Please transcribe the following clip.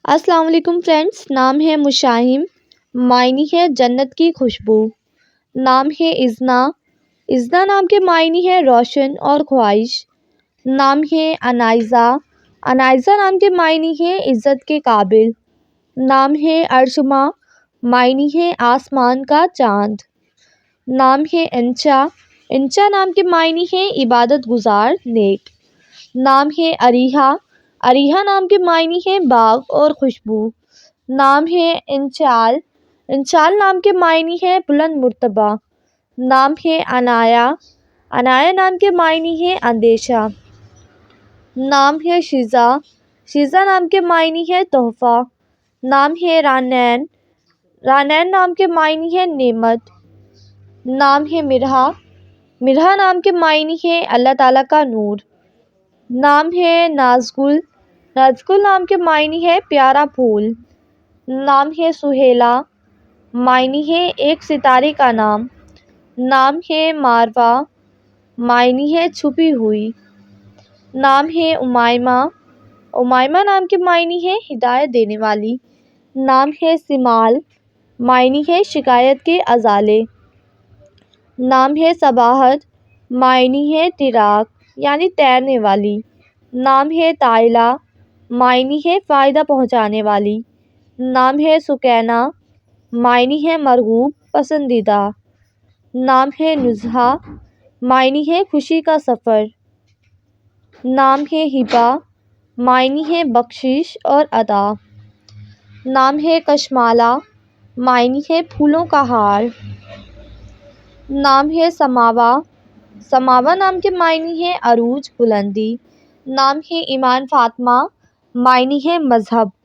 السلام علیکم فرینڈس، نام ہے مشاہم، معنی ہے جنت کی خوشبو۔ نام ہے ازنا، ازنا نام کے معنی ہے روشن اور خواہش۔ نام ہے انائزہ، انائزہ نام کے معنی ہے عزت کے قابل۔ نام ہے ارشما، معنی ہے آسمان کا چاند۔ نام ہے انچا، انچا نام کے معنی ہے عبادت گزار نیک۔ نام ہے اریحا، اریحا نام کے معنی ہے باغ اور خوشبو۔ نام ہے انچال، انچال نام کے معنی ہے بلند مرتبہ۔ نام ہے عنایا، عنایا نام کے معنی ہے اندیشہ۔ نام ہے شیزہ، شیزہ نام کے معنی ہے تحفہ۔ نام ہے رانین، رانین نام کے معنی ہے نعمت۔ نام ہے مرہا، مرہا نام کے معنی ہے اللہ تعالیٰ کا نور۔ نام ہے نازگل، نازگل نام کے معنی ہے پیارا پھول۔ نام ہے سہیلا، معنی ہے ایک ستارے کا نام۔ نام ہے ماروا، معنی ہے چھپی ہوئی۔ نام ہے امائمہ، امائمہ نام کے معنی ہے ہدایت دینے والی۔ نام ہے سمال، معنی ہے شکایت کے ازالے۔ نام ہے صباحت، معنی ہے تیراک یعنی تیرنے والی۔ نام ہے طائلہ، معنی ہے فائدہ پہنچانے والی۔ نام ہے سکینہ، معنی ہے مرغوب پسندیدہ۔ نام ہے نزہہ، معنی ہے خوشی کا سفر۔ نام ہے ہبہ، معنی ہے بخشش اور عطا۔ نام ہے کشمالہ، معنی ہے پھولوں کا ہار۔ نام ہے سماوا، سماوا نام کے معنی ہے عروج بلندی۔ نام ہے ایمان فاطمہ، معنی ہے مذہب۔